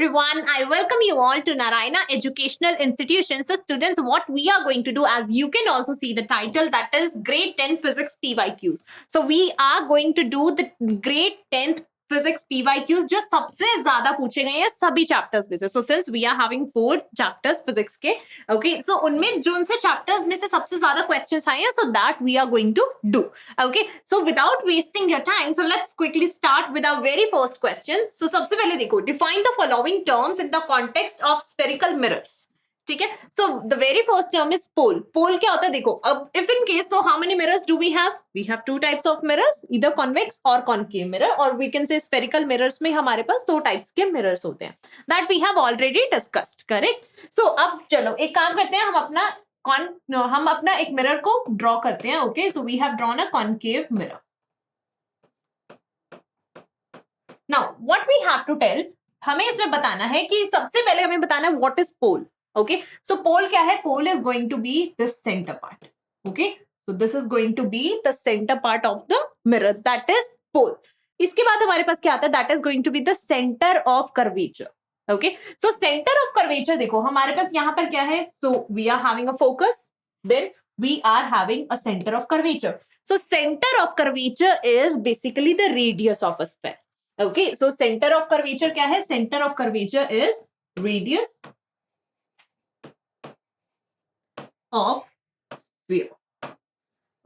everyone, I welcome you all to Narayana Educational Institution. So students, what we are going to do, as you can also see the title, that is grade 10 physics PYQs. So we are going to do the grade 10th physics PYQs जो सबसे ज्यादा पूछे गए हैं सभी chapters में से. So since we are having 4 chapters physics के, okay, so उनमें जो उनसे chapters में से सबसे ज्यादा questions आए हैं, so that we are going to do. Okay, so without wasting your time, so let's quickly start with our very first question. So सबसे पहले देखो, define the following terms in the context of spherical mirrors. ठीक है, so the very first term is pole. Pole क्या होता है देखो, अब if in case, so how many mirrors do we have? We have 2 types of mirrors, either convex or concave mirror, or we can say spherical mirrors में हमारे पास 2 types के mirrors होते हैं. That we have already discussed, correct? So अब चलो एक काम करते हैं, हम अपना एक मिरर को ड्रॉ करते हैं. Okay, so we have drawn a concave mirror. Now what we have to tell, हमें इसमें बताना है कि सबसे पहले हमें बताना है what is pole. Okay, so pole क्या है? Pole is going to be the centre part. Okay, so this is going to be the centre part of the mirror, that is pole. इसके बाद हमारे पास क्या आता है? That is going to be the centre of curvature. Okay, so centre of curvature देखो हमारे पास यहां पर क्या है? So we are having a focus, then we are having a centre of curvature. So centre of curvature is basically the radius of a sphere. Okay, so centre of curvature क्या है? Centre of curvature is radius of sphere.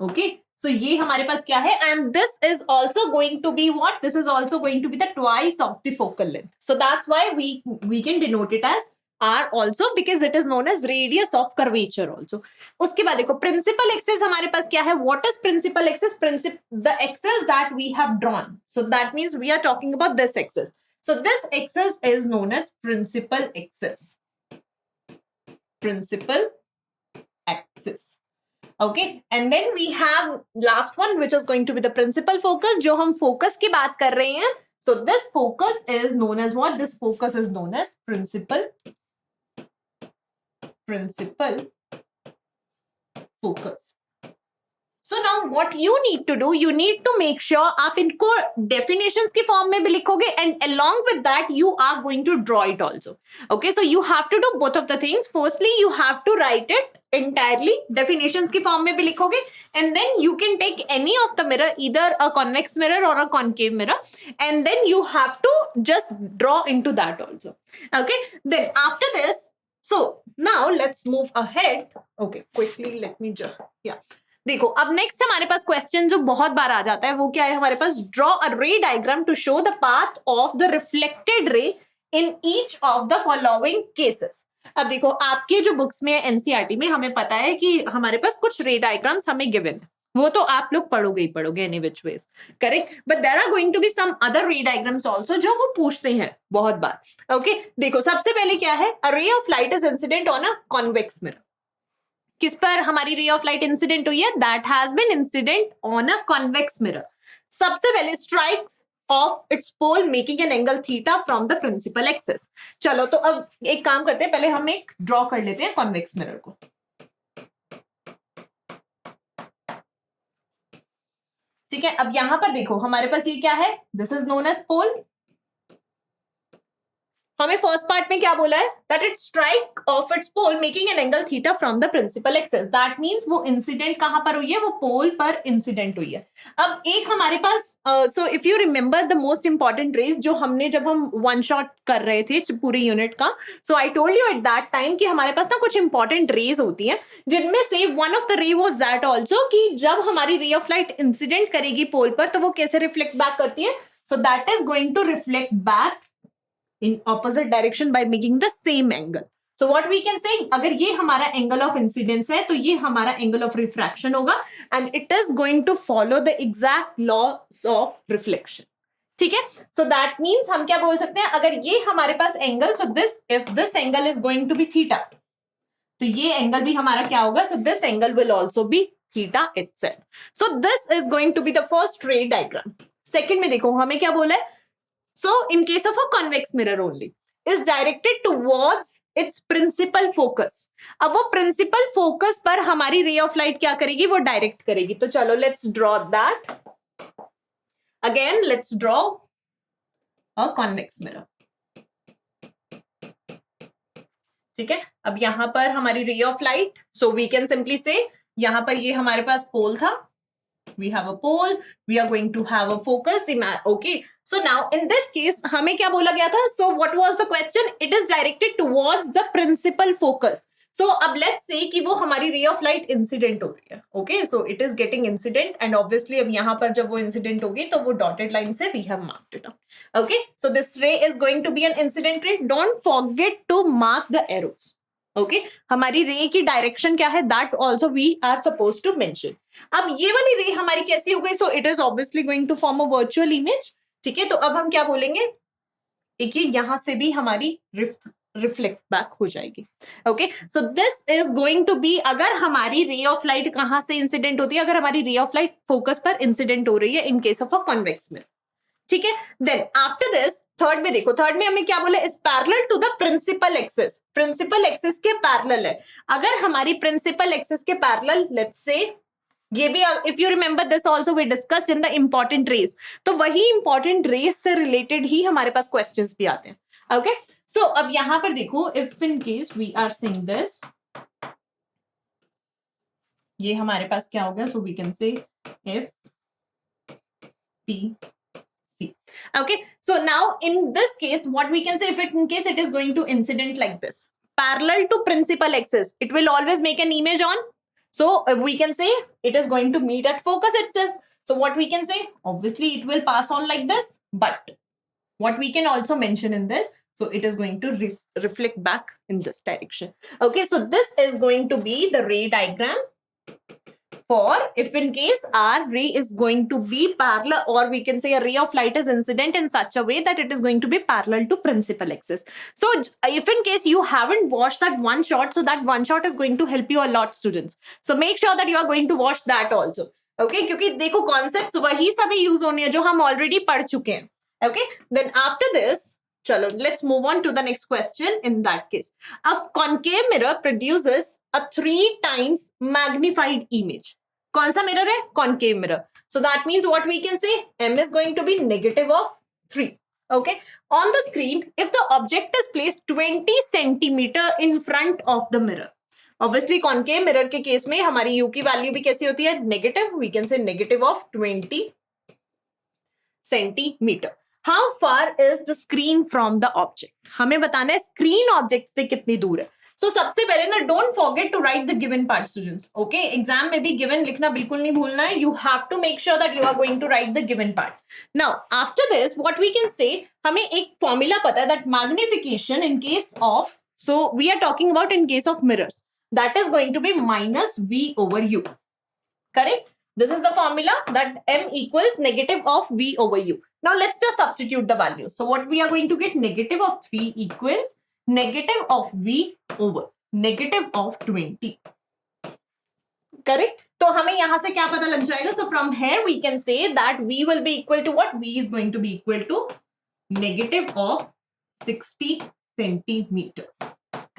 Okay, so ये हमारे पास क्या है? And this is also going to be what? This is also going to be the twice of the focal length. So that's why we can denote it as R also because it is known as radius of curvature also. उसके बाद देखो principal axis हमारे पास क्या है? What is principal axis? The axis that we have drawn. So that means we are talking about this axis. So this axis is known as principal axis. Principal axis. Okay, and then we have last one which is going to be the principal focus. जो हम focus की बात कर रहे हैं. So this focus is known as what? This focus is known as principal focus. So now what you need to do, you need to make sure आप इनको definitions की form में भी लिखोगे, and along with that you are going to draw it also. Okay, so you have to do both of the things. Firstly you have to write it entirely, definitions की form में भी लिखोगे, and then you can take any of the mirror, either a convex mirror or a concave mirror, and then you have to just draw into that also. Okay, then after this, so now let's move ahead. Okay, quickly let me just, yeah. देखो अब next हमारे पास question जो बहुत बार आ जाता है वो क्या है हमारे पास? Draw a ray diagram to show the path of the reflected ray in each of the following cases. अब देखो आपके जो बुक्स में एनसीईआरटी में हमें पता है कि हमारे पास कुछ रे डायग्राम्स हमें गिवन है, वो तो आप लोग पढ़ोगे ही पढ़ोगे any which ways, correct. But there are going to be some other ray diagrams also जो वो पूछते हैं बहुत बार. ओके, देखो सबसे पहले क्या है? A ray of light is incident on a convex mirror. किस पर हमारी रे ऑफ लाइट इंसिडेंट हुई है? That has been incident on a convex mirror. सबसे पहले strikes of its pole making an angle theta from the principal axis. चलो तो अब एक काम करते हैं, पहले हम एक ड्रॉ कर लेते हैं कॉन्वेक्स मिरर को. ठीक है, अब यहां पर देखो हमारे पास ये क्या है? This is known as pole. हमें फर्स्ट पार्ट में क्या बोला है? That it strike off its pole making an angle theta from the principal axis. That means वो इंसिडेंट कहां पर हुई है? वो पोल पर इंसिडेंट हुई है. अब एक हमारे पास so if you remember the most important rays जो हमने जब हम वन शॉट कर रहे थे पूरी यूनिट का, so I told you at that time कि हमारे पास ना कुछ इंपॉर्टेंट रेज होती हैं, जिनमें से वन ऑफ द रे वाज दैट आल्सो कि जब हमारी रे ऑफ लाइट इंसिडेंट करेगी पोल पर तो वो कैसे रिफ्लेक्ट बैक करती है? So that is going to reflect back in opposite direction by making the same angle. So what we can say, अगर ये हमारा angle of incidence है तो ये हमारा angle of refraction होगा, and it is going to follow the exact laws of reflection. ठीक है, so that means हम क्या बोल सकते हैं? अगर ये हमारे पास angle, so this, if this angle is going to be theta, तो ये angle भी हमारा क्या होगा? So this angle will also be theta itself. So this is going to be the first ray diagram. Second में देखो हमें क्या बोला है? So in case of a convex mirror only is directed towards its principal focus. अब वो principal focus पर हमारी ray of light क्या करेगी? वो direct करेगी. तो चलो let's draw that. Again let's draw a convex mirror. ठीक है, अब यहाँ पर हमारी ray of light, so we can simply say यहाँ पर ये हमारे पास पोल था, we have a pole, we are going to have a focus, okay, so now in this case हमें क्या बोला गया था, so what was the question, it is directed towards the principal focus. So अब let's say कि वो हमारी ray of light incident हो रही है, okay, so it is getting incident and obviously अब यहाँ पर जब वो incident होगी तो वो dotted line से we have marked it out, okay, so this ray is going to be an incident ray, don't forget to mark the arrows, okay, हमारी रे की डायरेक्शन क्या है, that also we are suppose to mention. अब ये वाली ray हमारी कैसी हो गई, so it is obviously going to form a virtual image, ठीक है, तो अब हम क्या बोलेंगे, देखिए यहां से भी हमारी रिफ्लेक्ट बैक हो जाएगी, okay, so this is going to be, अगर हमारी रे ऑफ लाइट कहां से इंसिडेंट होती है, अगर हमारी रे ऑफ लाइट फोकस पर इंसिडेंट हो रही है इन case of a convex mirror, ठीक है. देन आफ्टर दिस थर्ड में देखो, थर्ड में हमें क्या बोले, is parallel to the principal axis, principal axis के पैरेलल है, अगर हमारी प्रिंसिपल एक्सिस के पैरेलल, लेट्स से ये भी, if you remember this also we discussed in the important rays, तो वही इंपॉर्टेंट रेस से रिलेटेड ही हमारे पास क्वेश्चंस भी आते हैं, ओके, सो अब यहां पर देखो, if in case we are saying this, ये हमारे पास क्या होगा, so we can say if P C. Okay, so now in this case, what we can say, if in case it is going to incident like this, parallel to principal axis, it will always make an image on. So we can say it is going to meet at focus itself. So what we can say, obviously it will pass on like this, but what we can also mention in this, so it is going to reflect back in this direction. Okay, so this is going to be the ray diagram for if in case our ray is going to be parallel, or we can say a ray of light is incident in such a way that it is going to be parallel to principal axis. So if in case you haven't watched that one shot, so that one shot is going to help you a lot, students, so make sure that you are going to watch that also, okay, क्योंकि देखो concepts वही सभी use होने हैं जो हम already पढ़ चुके हैं, okay. Then after this, चलो let's move on to the next question. In that case, a concave mirror produces a 3 times magnified image. कौन सा मिरर है, concave mirror. So that means what we can say, m is going to be negative of 3. Okay, on the screen, if the object is placed 20 centimeter in front of the mirror, obviously concave mirror के case में हमारी u की value भी कैसी होती है, negative, we can say negative of 20 centimeter. How far is the screen from the object? हमें बताना है स्क्रीन ऑब्जेक्ट से कितनी दूर है. So सबसे पहले ना, don't forget to write the given part, students. Okay, exam में भी given लिखना बिल्कुल नहीं भूलना है. You have to make sure that you are going to write the given part. Now after this, what we can say, हमें एक formula पता है, that magnification in case of, so we are talking about in case of mirrors, that is going to be minus v over u. Correct? This is the formula, that m equals negative of v over u. Now let's just substitute the values. So what we are going to get, negative of 3 equals negative of v over negative of 20. Correct? तो हमें यहां से क्या पता लग जाएगा, so from here we can say that v will be equal to what, v is going to be equal to negative of 60 centimeters.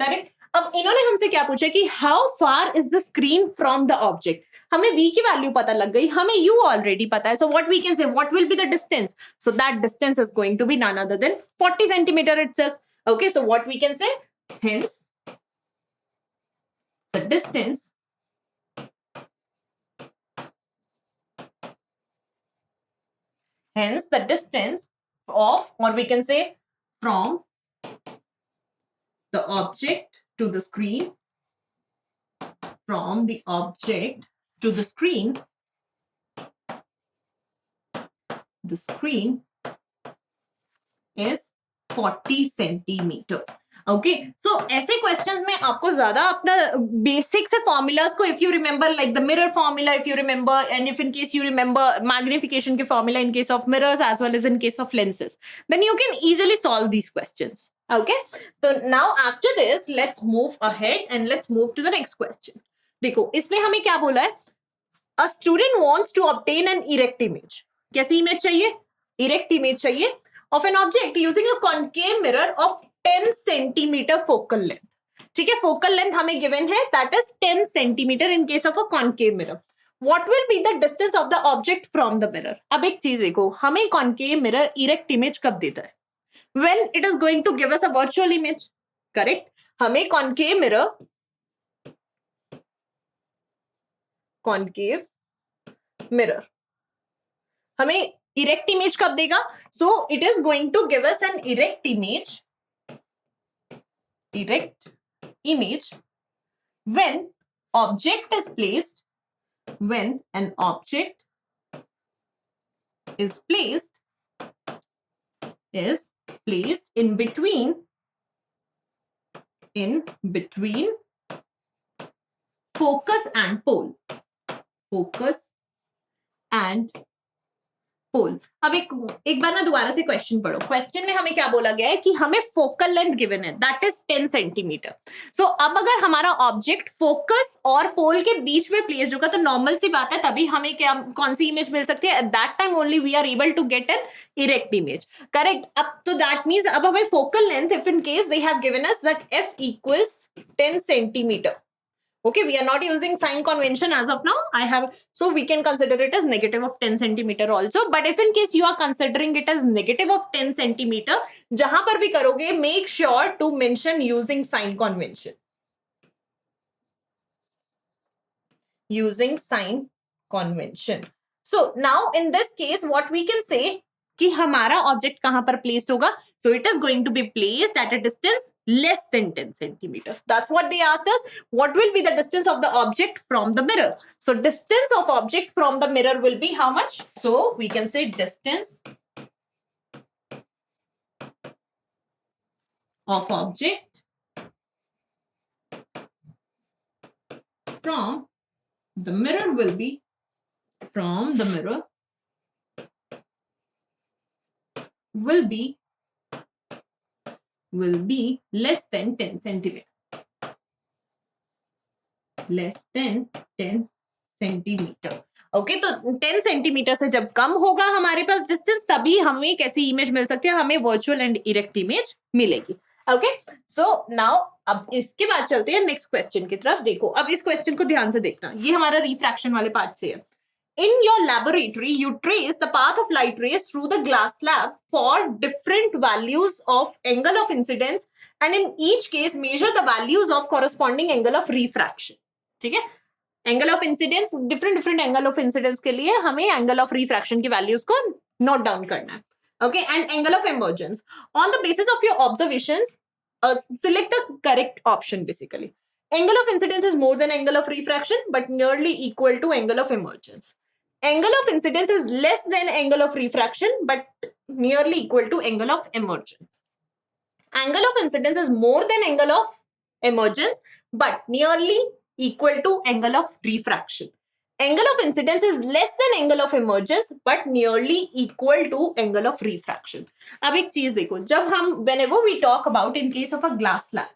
Correct? अब इन्होंने हमसे क्या पूछा कि how far is the screen from the object. हमें v की value पता लग गई, हमें u ऑलरेडी पता है, so what we can say, what will be the distance, so that distance is going to be none other than 40 centimeter itself. Okay, so what we can say, hence the distance of, or we can say from the object to the screen, from the object to the screen, the screen is 40 centimeters. Okay, सो ऐसे questions में आपको ज्यादा अपना basic से formulas को, if you remember like the mirror formula, if you remember, and if in case you remember magnification के formula in case of mirrors as well as in case of lenses, then you can easily solve these questions. Okay, तो now after this let's move ahead and let's move to the next question. देखो इसमें हमें क्या बोला है, a student wants to obtain an erect image. कैसी image चाहिए, erect image चाहिए of an object using a concave mirror of 10 centimeter focal length. ठीक है, focal length हमें given है, that is 10 centimeter in case of a concave mirror. What will be the distance of the object from the mirror? अब एक चीज देखो, हमें concave mirror erect image कब देता है? When it is going to give us a virtual image. Correct? हमें concave mirror हमें इरेक्ट इमेज कब देगा? So it is going to give us an erect image when object is placed when an object is placed in between focus and pole अब एक बार ना दोबारा से question पढ़ो. क्वेश्चन में हमें क्या बोला गया है कि हमें फोकल लेंथ गिवन है, दैट इज 10 सेंटीमीटर. सो अब अगर हमारा ऑब्जेक्ट फोकस और पोल के बीच में प्लेस होगा तो नॉर्मल सी बात है तभी हमें क्या कौन सी इमेज मिल सकती है? At that time only we are able to get an erect image. Correct. अब तो दैट मीन्स अब हमें focal length if in case they have given us that f equals 10 centimeter. Okay, we are not using sign convention as of now. So we can consider it as negative of 10 centimeter also. But if in case you are considering it as negative of 10 centimeter, जहां पर भी करोगे, make sure to mention using sign convention. So now in this case, what we can say कि हमारा object कहां पर placed होगा? So it is going to be placed at a distance less than 10 centimeter. That's what they asked us. What will be the distance of the object from the mirror? So distance of object from the mirror will be how much? So we can say distance of object from the mirror will be less than 10 centimeter. Okay, तो 10 centimetre से जब कम होगा हमारे पास distance तभी हमें कैसी image मिल सकती है? हमें वर्चुअल एंड इरेक्ट इमेज मिलेगी. ओके, सो नाउ अब इसके बाद चलते हैं नेक्स्ट क्वेश्चन की तरफ. देखो अब इस क्वेश्चन को ध्यान से देखना, ये हमारा रिफ्रैक्शन वाले पार्ट से है. In your laboratory, you trace the path of light rays through the glass slab for different values of angle of incidence, and in each case measure the values of corresponding angle of refraction. ठीक है? Angle of incidence, different angle of incidence के लिए हमें angle of refraction की values को note down करना है. Okay, and angle of emergence. On the basis of your observations, select the correct option basically. Angle of incidence is more than angle of refraction, but nearly equal to angle of emergence. Angle of incidence is less than angle of refraction, but nearly equal to angle of emergence. Angle of incidence is more than angle of emergence, but nearly equal to angle of refraction. Angle of incidence is less than angle of emergence, but nearly equal to angle of refraction. अब एक चीज देखो, जब हम whenever we talk about in case of a glass slab,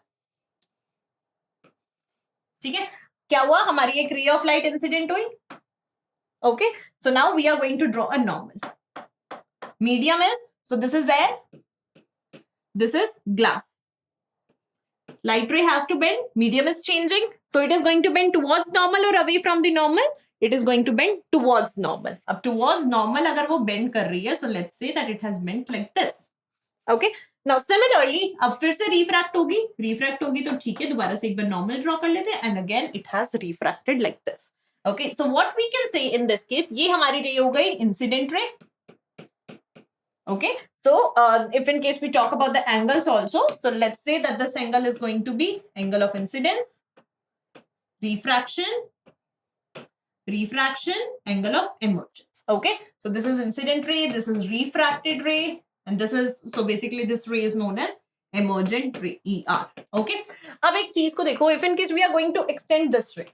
ठीक है, क्या हुआ? हमारी एक ray of light incident हुई. Okay, so now we are going to draw a normal. Medium is, so this is air, this is glass. Light ray has to bend, medium is changing, so it is going to bend towards normal or away from the normal? It is going to bend towards normal. अब towards normal अगर वो bend कर रही है, so let's say that it has bent like this. Okay, now similarly अब फिर से refract होगी तो ठीक है, दोबारा से एक बार normal draw कर लेते हैं, and again it has refracted like this. Okay, so what we can say in this case, ये हमारी ray हो गई incident ray. Okay, so if in case we talk about the angles also, so let's say that this angle is going to be angle of incidence, refraction, angle of emergence. Okay, so this is incident ray, this is refracted ray, and this is, so basically this ray is known as emergent ray, ER. Okay, अब एक चीज को देखो, if in case we are going to extend this ray,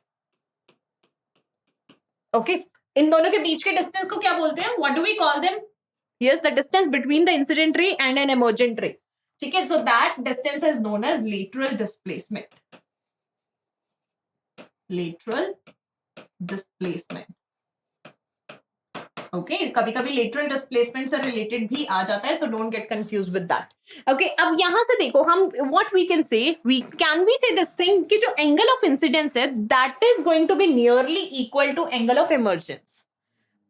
okay, इन दोनों के बीच के distance को क्या बोलते हैं? What do we call them? Yes, the distance between the incident ray and an emergent ray. ठीक है, so that distance is known as lateral displacement. Okay, कभी कभी lateral displacement से related भी आ जाता है, so don't get confused with that. Okay, अब यहाँ से देखो हम what we can say, we say this thing कि जो angle of incidence है that is going to be nearly equal to angle of emergence.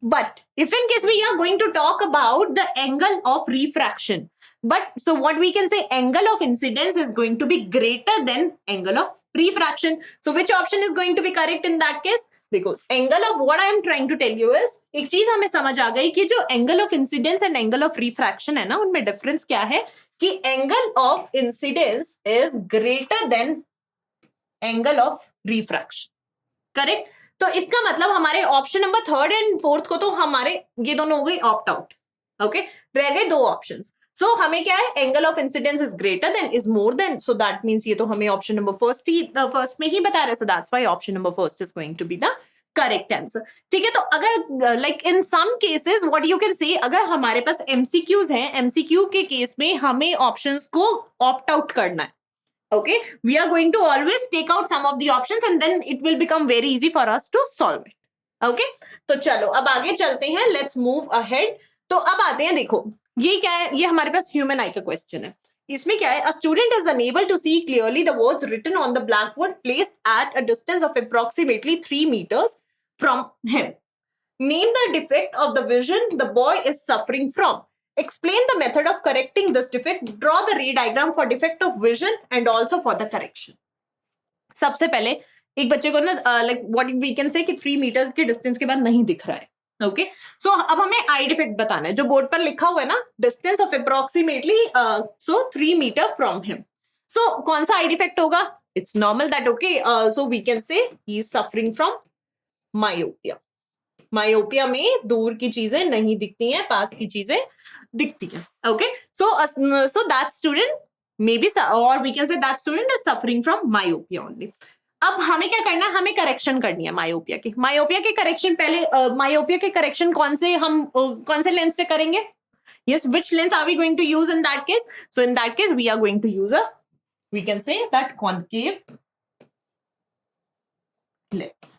But if in case we are going to talk about the angle of refraction, but so what we can say, angle of incidence is going to be greater than angle of refraction. So which option is going to be correct in that case? Because angle of, what I am trying to tell you is, एक चीज हमें समझ आ गई कि जो angle of incidence and angle of refraction है ना, उनमें difference क्या है कि angle of incidence is greater than angle of refraction. Correct? तो इसका मतलब हमारे option number third and fourth को तो हमारे ये दोनों हो गई ऑप्ट आउट. ओके, रह गए दो ऑप्शंस. सो हमें क्या है, angle of incidence is greater than, is more than, so that means ये तो हमें ऑप्शन नंबर फर्स्ट में ही बता रहे हैं. So that's why option number first is going to be the correct answer. ठीक है, तो अगर like in some cases what you can say, अगर हमारे पास एमसीक्यूज हैं, एमसीक्यू के केस में हमें ऑप्शंस को ऑप्ट आउट करना है. Okay, we are going to always take out some of the options and then it will become very easy for us to solve it. Okay, तो चलो अब आगे चलते हैं. Let's move ahead. तो अब आते हैं, देखो ये क्या है, ये हमारे पास ह्यूमन आई का क्वेश्चन है. इसमें क्या है, a student is unable to see clearly the words written on the blackboard placed at a distance of approximately 3 meters from him. Name the defect of the vision the boy is suffering from. Explain the method of correcting this defect. Draw the ray diagram for defect of vision and also for the correction. सबसे पहले एक बच्चे को ना like what we can से कि 3 metre के distance के बाद नहीं दिख रहा है. ओके, सो अब हमें आई डिफेक्ट बताना है. जो बोर्ड पर लिखा हुआ है ना, distance of approximately so 3 metre from him. So कौन सा आई डिफेक्ट होगा? It's normal that. Okay, so we can say he is suffering from myopia. Myopia में दूर की चीजें नहीं दिखती हैं, पास की चीजें दिखती हैं. Okay, so that student maybe, or we can say that student is suffering from myopia only. अब हमें क्या करना है, हमें करेक्शन करनी है मायोपिया की. मायोपिया के करेक्शन पहले मायोपिया के करेक्शन कौन से लेंस से करेंगे? Yes, which lens are we going to use in that case? So in that case we are going to use we can say that concave lens.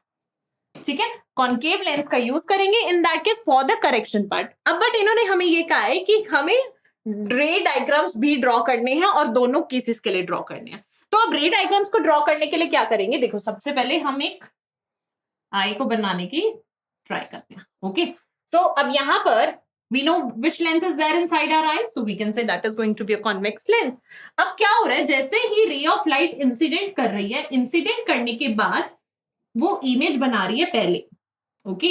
ठीक है, concave lens का use करेंगे इन that case for the correction part. अब but इन्होंने हमें ये कहा है कि हमें रे डायग्राम्स भी ड्रॉ करने हैं और दोनों केसेस के लिए ड्रॉ करने हैं. तो अब रे डायग्राम्स को ड्रॉ करने के लिए क्या करेंगे? देखो, सबसे पहले हम एक आई को बनाने की ट्राई करते हैं. ओके, सो अब यहां पर we know which lens is there inside our eye, so we can say that is going to be a convex lens. अब क्या हो रहा है, जैसे ही रे ऑफ लाइट इंसिडेंट कर रही है, इंसिडेंट करने के बाद वो इमेज बना रही है पहले. Okay,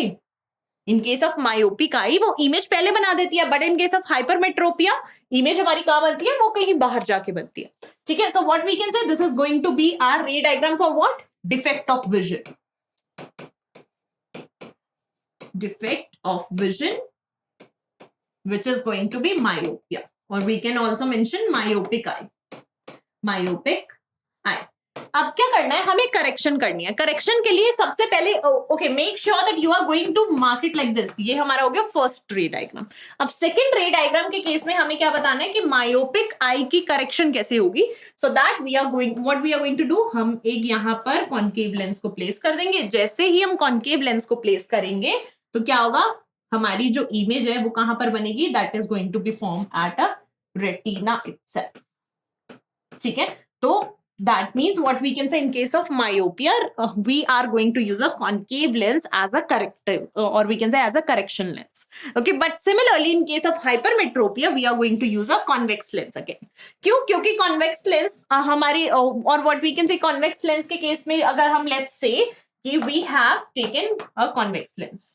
in case of myopic eye वो इमेज पहले बना देती है, but in case of hypermetropia image हमारी कहां बनती है, वो कहीं बाहर जाके बनती है. ठीक है, so what we can say, this is going to be our ray diagram for what? Defect of vision. Defect of vision which is going to be myopia, or we can also mention myopic eye. Myopic eye. अब क्या करना है, हमें correction करनी है. Correction के लिए सबसे पहले okay, make sure that you are going to mark it like this. ये हमारा हो गया फर्स्ट रे डायग्राम. अब सेकंड रे डायग्राम के केस में हमें क्या बताना है कि मायोपिक आई की करेक्शन कैसे होगी. So that we are going, what we are going to do, हम एक यहाँ पर कॉन्केव लेंस को प्लेस कर देंगे. जैसे ही हम कॉन्केव लेंस को प्लेस करेंगे तो क्या होगा, हमारी जो इमेज है वो कहां पर बनेगी, that is going to be form at a retina itself. ठीक है, तो that means what we can say in case of myopia we are going to use a concave lens as a corrective or we can say as a correction lens. Okay, but similarly in case of hypermetropia we are going to use a convex lens again. क्यों? क्योंकि convex lens हमारी और what we can say convex lens के case में अगर हम let's say कि we have taken a convex lens.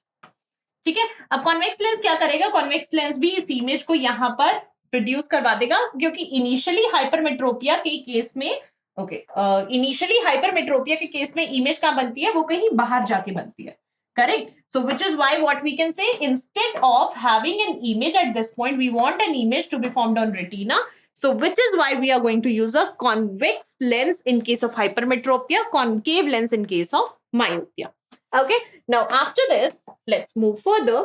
ठीक है, अब कॉन्वेक्स लेंस क्या करेगा, कॉन्वेक्स लेंस भी इस इमेज को यहां पर प्रोड्यूस करवा देगा, क्योंकि इनिशियली हाइपरमेट्रोपिया के केस में इनिशियली हाइपरमेट्रोपिया के केस में इमेज कहां बनती है, वो कहीं बाहर जाके बनती है. Correct, so which is why what we can say, instead of having an image at this point we want an image to be formed on retina. So which is why we are going to use a convex lens in case of hypermetropia, concave lens in case of myopia. Okay, now after this let's move further.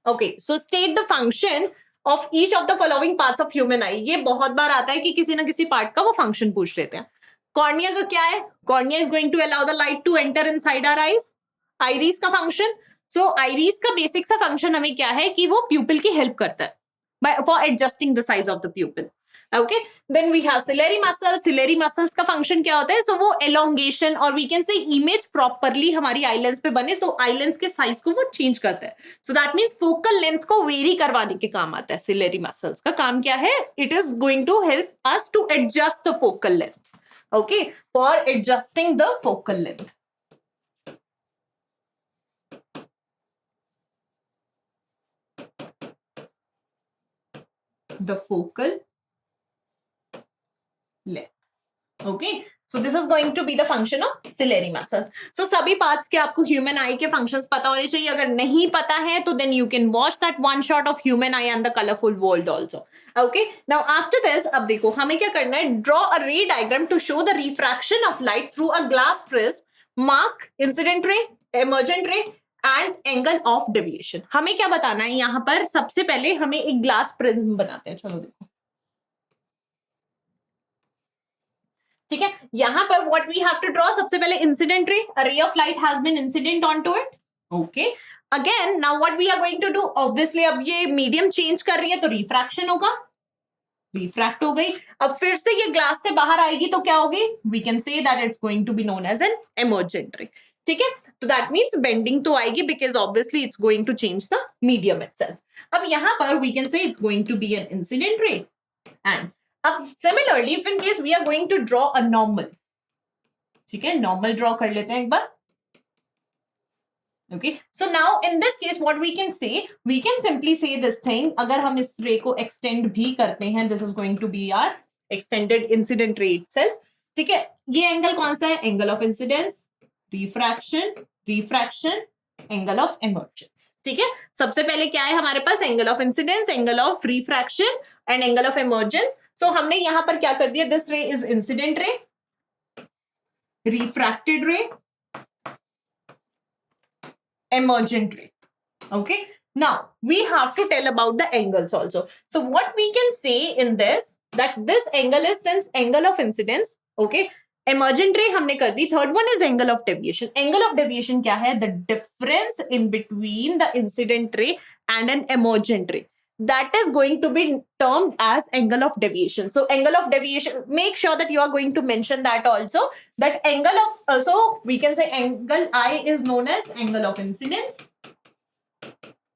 Okay, so state the function of each of the following parts of human eye. ये बहुत बार आता है कि किसी ना किसी part का वो फंक्शन पूछ लेते हैं. कॉर्निया का क्या है, cornea is going to allow the light to enter inside our eyes. Iris का फंक्शन, सो आइरिस का बेसिक सा फंक्शन हमें क्या है कि वो प्यूपिल की हेल्प करता है for adjusting the size of the pupil. Okay, then we have ciliary muscle. Ciliary muscles का फंक्शन क्या होता है? सो वो एलोंगेशन और we can say image properly हमारी आईलेंस पे बने तो आईलेंस के साइज को वो चेंज करता है. So that means focal length को वेरी करवाने के काम आता है. सिलेरी मसल्स का काम क्या है? It is going to help us to adjust the focal length. Okay, for adjusting the focal length. The focal length. Okay, so this is going to be the function of ciliary muscles. So सभी parts के आपको human eye के functions पता होने चाहिए. अगर नहीं पता है तो then you can watch that one shot of human eye and the colorful world also. Okay, now after this अब देखो हमें क्या करना है? Draw a ray diagram to show the refraction of light through a glass prism. Mark incident ray, emergent ray and angle of deviation. हमें क्या बताना है यहां पर? सबसे पहले हमें एक ग्लास प्रिज्म बनाते हैं. चलो देखो, ठीक है. यहां पर what we have to draw, सबसे पहले incident ray. A ray of light has been incident onto it. Okay, again now what we are going to do, obviously अब ये मीडियम चेंज कर रही है तो रिफ्रैक्शन होगा. रिफ्रैक्ट हो गई. अब फिर से ये ग्लास से बाहर आएगी तो क्या होगी? We can say that it's going to be known as an emergent ray. ठीक है, तो दैट मीन्स बेंडिंग तो आएगी because obviously it's going to change the medium itself. अब यहां पर we can say it's going to be an incident ray. And अब similarly if in case we are going to draw a normal, ठीक है, normal draw कर लेते हैं एक बार. Okay, so now in this case what we can say, we can simply say this thing. अगर हम इस रे को extend भी करते हैं, this is going to be our extended incident ray itself. ठीक है, ये एंगल कौन सा है? Angle of incidence, refraction, refraction, angle of emergence. ठीक है, सबसे पहले क्या है हमारे पास? Angle of incidence, angle of refraction and angle of emergence. So हमने यहां पर क्या कर दिया? This ray is incident ray, refracted ray, emergent ray. Okay, now we have to tell about the angles also. So what we can say in this, that this angle is since angle of incidence. Okay, emergent ray हमने कर दी. Third one is angle of deviation. Angle of deviation क्या है? The difference in between the incident ray and an emergent ray. That is going to be termed as angle of deviation. So angle of deviation, make sure that you are going to mention that also, that angle of so we can say angle I is known as angle of incidence.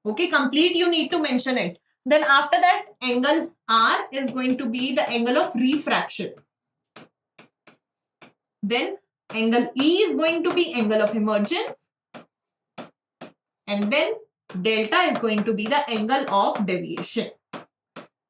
Okay, complete, you need to mention it. Then after that angle R is going to be the angle of refraction. Then angle E is going to be angle of emergence, and then delta is going to be the angle of deviation.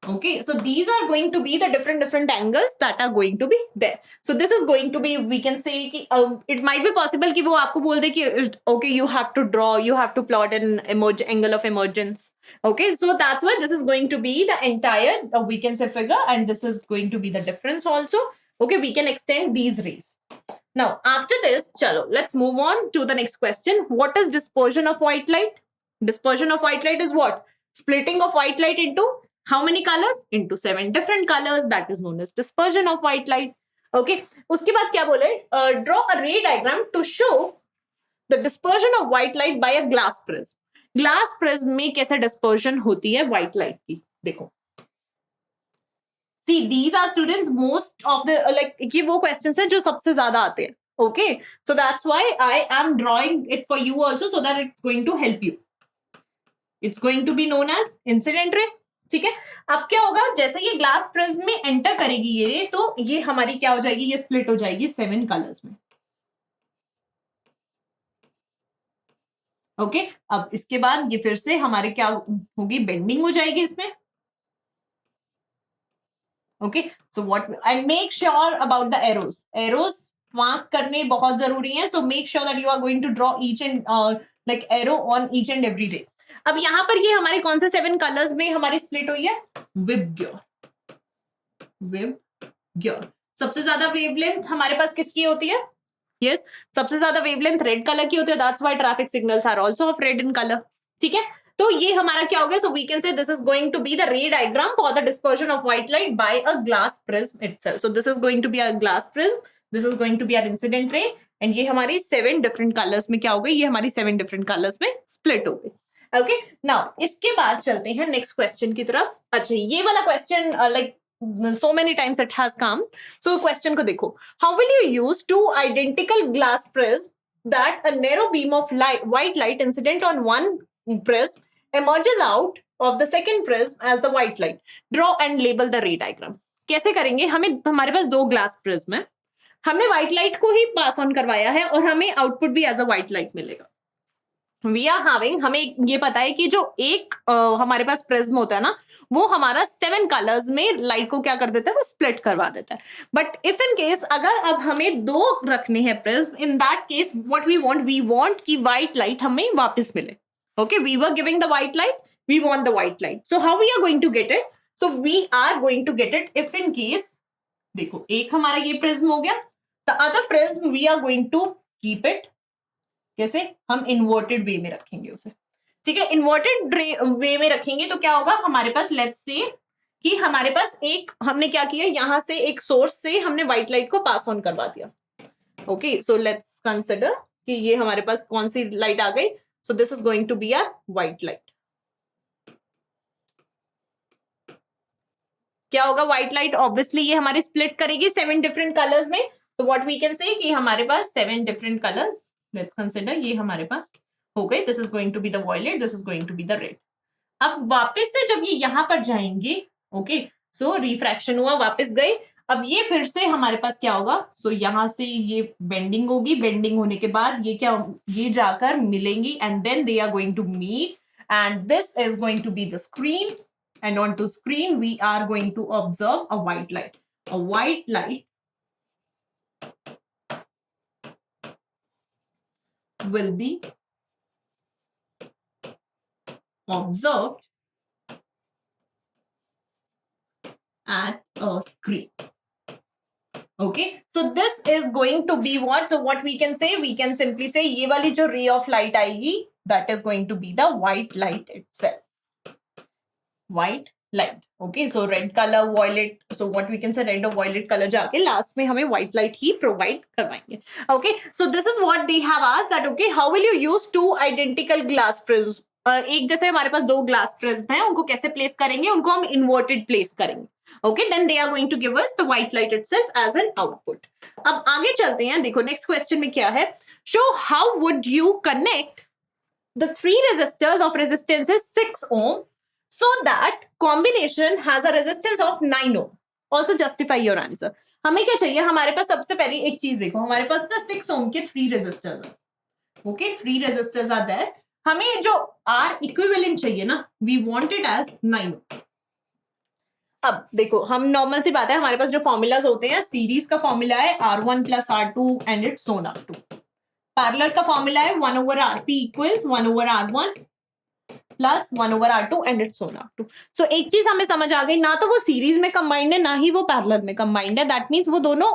Okay, so these are going to be the different angles that are going to be there. So this is going to be, we can say कि it might be possible कि वो आपको बोल दे कि okay, you have to draw, you have to plot an angle of emergence. Okay, so that's why this is going to be the entire we can say figure, and this is going to be the difference also. Okay, we can extend these rays. Now after this, chalo, let's move on to the next question. What is dispersion of white light? Dispersion of white light is what? Splitting of white light into how many colors? Into 7 different colors. That is known as dispersion of white light. Okay, उसके बाद क्या बोले? Draw a ray diagram to show the dispersion of white light by a glass prism. Glass prism में कैसे dispersion होती है white light की? देखो. See, these are students most of the like ये वो questions हैं जो सबसे ज्यादा आते हैं. Okay, so that's why I am drawing it for you also, so that it's going to help you. It's going to be known as incident ray. ठीक है, अब क्या होगा? जैसे ये ग्लास प्रिज्म में एंटर करेगी ये रे, तो ये हमारी क्या हो जाएगी? ये स्प्लिट हो जाएगी 7 कलर्स में. ओके, अब इसके बाद ये फिर से हमारे क्या होगी? बेंडिंग हो जाएगी इसमें. Okay, so what, and make sure about the arrows. Arrows mark करने बहुत जरूरी है. So make sure that you are going to draw each and like arrow on each and every ray. अब यहां पर ये हमारे कौन से 7 कलर्स में हमारी स्प्लिट हुई है? विबग्योर. विबग्योर. सबसे ज्यादा वेवलेंथ हमारे पास किसकी होती है? यस, सबसे ज्यादा वेवलेंथ रेड कलर की होती है. That's why traffic signals are also of red in colour. ठीक है, तो ये हमारा क्या हो गया? So we can say this is going to be the ray diagram for the dispersion of white light by a glass prism itself. So this is going to be a glass prism, this is going to be our incident ray, and ये हमारी 7 different colours में क्या हो गई? ये हमारी 7 different colours में split हो गई. ओके, नाउ इसके बाद चलते हैं नेक्स्ट क्वेश्चन की तरफ. अच्छा, ये वाला question like so many times it has come. So question को देखो, how will you use two identical glass prism that a narrow beam of light, white light incident on one prism emerges out of the second prism as the white light. Draw and label the ray diagram. कैसे करेंगे? हमें, हमारे पास दो glass prism है, हमने white light को ही pass on करवाया है और हमें आउटपुट भी एज अ व्हाइट लाइट मिलेगा. वी आर हैविंग, हमें ये पता है कि जो एक हमारे पास प्रिज्म होता है ना, वो हमारा 7 कलर्स में लाइट को क्या कर देता है, वो स्प्लिट करवा देता है. बट इफ इन केस अगर अब हमें दो रखने हैं prism, in that case what we want कि व्हाइट लाइट हमें वापस मिले. Okay, we were giving the white light, we want the white light. So how we are going to get it? So we are going to get it if in case, देखो एक हमारा ये prism हो गया, the other prism we are going to keep it, कैसे, हम inverted वे में रखेंगे उसे. ठीक है, इन्वर्टेड वे में रखेंगे तो क्या होगा, हमारे पास लेट्स से कि हमारे पास एक, हमने क्या किया, यहां से एक सोर्स से हमने व्हाइट लाइट को पास ऑन करवा दिया. ओके, सो लेट्स कंसिडर कि ये हमारे पास कौन सी लाइट आ गई. So this is going to be a white light. क्या होगा, white light obviously ये हमारे split करेगी 7 different colors में. So what we can say कि हमारे पास 7 different colors. Let's consider ये हमारे पास हो गए. This is going to be the violet. This is going to be the red. अब वापस से जब ये यहाँ पर जाएंगे, okay, so refraction हुआ, वापस गए. अब ये फिर से हमारे पास क्या होगा, सो यहां से ये बेंडिंग होगी, बेंडिंग होने के बाद ये क्या, ये जाकर मिलेंगी and then they are going to meet and this is going to be the screen and on to screen we are going to observe a white light. A white light will be observed at a screen. Okay, so this is going to be what? So what we can say? We can simply say ये वाली जो ray of light आएगी, that is going to be the white light itself. White light. Okay, so red color, violet. So what we can say, red or violet color जाके last में हमें white light ही provide करवाएंगे. Okay, so this is what they have asked that. Okay, how will you use two identical glass prisms? एक जैसे हमारे पास दो glass prism हैं, उनको कैसे प्लेस करेंगे, उनको हम इन्वर्टेड प्लेस करेंगे. Okay, then they are going to give us the white light itself as an output. अब आगे चलते हैं, देखो नेक्स्ट क्वेश्चन में क्या है. Show how would you connect the 3 resistors of resistance is 6 ohm so that combination has a resistance of 9 ohm. Also justify your answer. हमें क्या चाहिए, हमारे पास सबसे पहले एक चीज देखो, हमारे पास ना 6 ohm के 3 resistors हैं. Okay, 3 resistors are there. हमें जो R equivalent चाहिए ना, we want it as 9 ohm. अब देखो, हम नॉर्मल सी बात है, हमारे पास जो फॉर्मूलाज होते हैं, सीरीज का फॉर्मूला है R1 plus R2 and it's so on up to. Parallel का फॉर्मूला है 1 over RP equals 1 over R1 plus 1 over R2 and it's so on up to. So एक चीज हमें समझ आ गई, ना तो वो सीरीज में कंबाइंड है, ना ही वो पैरेलल में कंबाइंड है. दैट मींस वो दोनों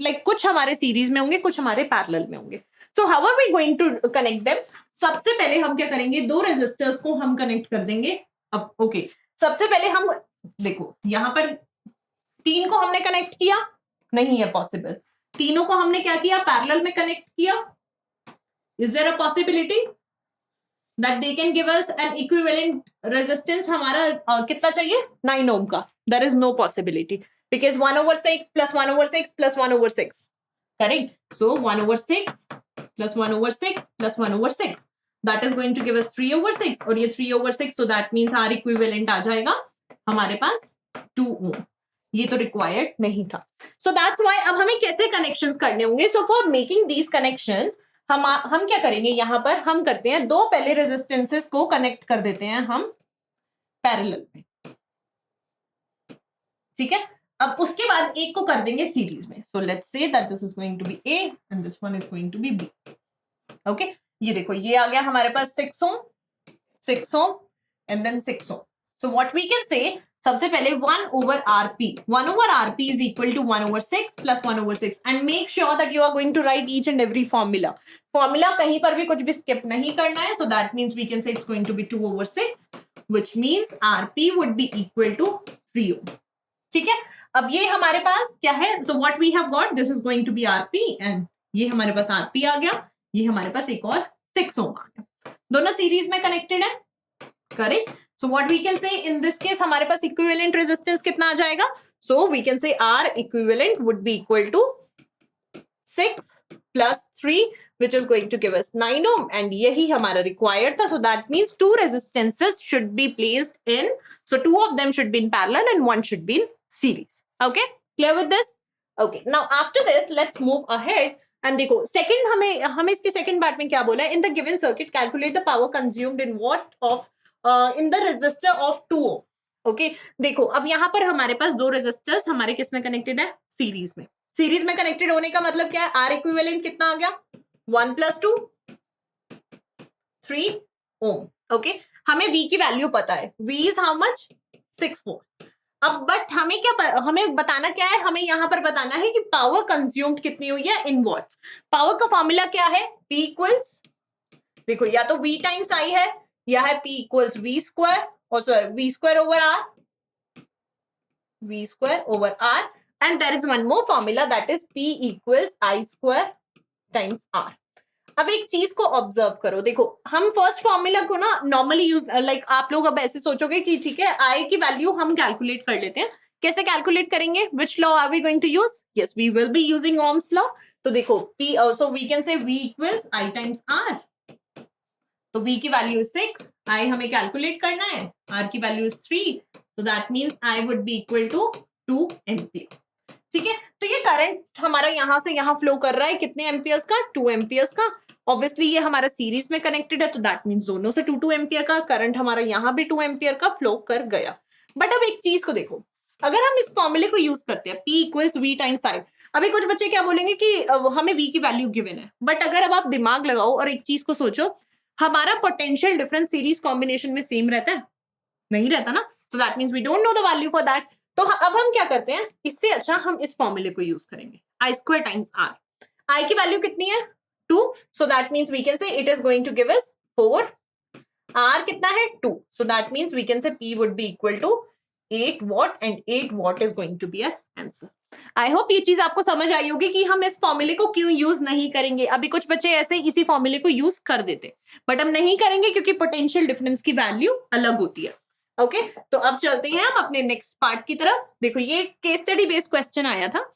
लाइक कुछ हमारे सीरीज में होंगे, कुछ हमारे पैरेलल में होंगे. So how are we going to connect them? सबसे पहले हम क्या करेंगे, दो रेजिस्टर्स को हम कनेक्ट कर देंगे. अब ओके, सबसे पहले हम देखो, यहां पर 3 को हमने कनेक्ट किया, नहीं है पॉसिबल. तीनों को हमने क्या किया, पैरेलल में कनेक्ट किया. Is there a possibility that they can give us an equivalent resistance? हमारा कितना चाहिए, 9 ओम का. There is no possibility because 1 over 6 plus 1 over 6 plus 1 over 6, correct. So 1 over 6 plus 1 over 6 plus 1 over 6, that is going to give us 3 over 6 और ये 3 over 6, so that means R equivalent आ जाएगा हमारे पास 2 ओम. ये तो required नहीं था. सो that's why अब हमें कैसे कनेक्शंस करने होंगे. So for making these connections हम क्या करेंगे, यहां पर हम करते हैं, दो पहले रेजिस्टेंसेस को कनेक्ट कर देते हैं हम पैरेलल में. ठीक है, अब उसके बाद एक को कर देंगे सीरीज में. So let's say that this is going to be A and this one is going to be B. Okay, ये देखो, ये आ गया हमारे पास 6 ohm, 6 ohm and then 6 ohm. So what we can say, सबसे पहले 1 over RP. 1 over RP is equal to 1 over 6 plus 1 over 6. And make sure that you are going to write each and every formula. Formula कहीं पर भी कुछ भी skip नहीं करना है. So that means we can say it's going to be 2 over 6, which means RP would be equal to 3 ohm. ठीक है, अब ये हमारे पास क्या है, so what we have got, this is going to be RP and ये हमारे पास RP आ गया, ये हमारे पास एक और 6 ohm आ गया. दोनों सीरीज में कनेक्टेड है, correct. So what we can say in this case, हमारे पास equivalent resistance कितना आ जाएगा? So we can say R equivalent would be equal to 6 plus 3, which is going to give us 9 ohm, and यही हमारा required था. So that means two resistances should be placed in, so two of them should be in parallel and one should be in series. Okay, clear with this? Okay, now after this let's move ahead. And देखो second हमें इसके second part में क्या बोला है? In the given circuit, calculate the power consumed in watt of in the resistor of 2 ohm. Okay, देखो अब यहाँ पर हमारे पास दो resistors हमारे किस में connected है? सीरीज में. सीरीज में कनेक्टेड होने का मतलब क्या है? R इक्विवेलेंट कितना आ गया? 1 + 2 3 ओम. ओके, हमें V की वैल्यू पता है. V is how much? 6 volt. अब बट हमें बताना क्या है? हमें यहाँ पर बताना है कि पावर कंज्यूम्ड कितनी हुई है इन वॉट्स. पावर का फॉर्मूला क्या है? P इक्वल्स, देखो या तो V टाइम्स I है या है P इक्वल्स V स्क्वायर, और sorry V square over R, V square over R, and there is one more formula that is P equals I square times R. अब एक चीज को ऑब्जर्व करो. देखो हम फर्स्ट फॉर्मूला को ना नॉर्मली यूज लाइक आप लोग अब ऐसे सोचोगे कि ठीक है I की वैल्यू हम कैलकुलेट कर लेते हैं. कैसे कैलकुलेट करेंगे? Which law are we going to use? Yes, we will be using Ohm's law. तो देखो P, so we can say V equals I times R. तो V की वैल्यू 6, I हमें कैलकुलेट करना है, R की value 3, so that means I would be equal to 2 ampere. ठीक है, तो ये करंट हमारा यहां से यहां फ्लो कर रहा है कितने एम्पियर्स का? 2 एम्पियर्स का. ऑब्वियसली ये हमारा सीरीज में कनेक्टेड है, तो दैट मींस दोनों से 2 एम्पियर का करंट हमारा यहाँ भी 2 एम्पियर का फ्लो कर गया. बट अब एक चीज को देखो, अगर हम इस फॉर्मूले को यूज करते हैं P equals V times I, अभी कुछ बच्चे क्या बोलेंगे कि हमें V की वैल्यू गिवन है. बट अगर अब आप दिमाग लगाओ और एक चीज को सोचो, हमारा पोटेंशियल डिफरेंस सीरीज कॉम्बिनेशन में सेम रहता है? नहीं रहता ना. So that means we don't know the value for that. तो अब हम क्या करते हैं? इससे अच्छा हम इस फॉर्मूले को यूज करेंगे, I square times R. I की वैल्यू कितनी है? 2, so that means we can say it is going to give us 4. R कितना है? 2, so that means we can say P would be equal to 8 watt, and 8 watt is going to be our answer. I hope ये चीज आपको समझ आई होगी कि हम इस फॉर्मूले को क्यों यूज नहीं करेंगे. अभी कुछ बच्चे ऐसे इसी फॉर्मूले को यूज कर देते, बट हम नहीं करेंगे क्योंकि पोटेंशियल डिफरेंस की वैल्यू अलग होती है. ओके, तो अब चलते हैं हम अपने नेक्स्ट पार्ट की तरफ. देखो ये केस स्टडी बेस्ड क्वेश्चन आया था.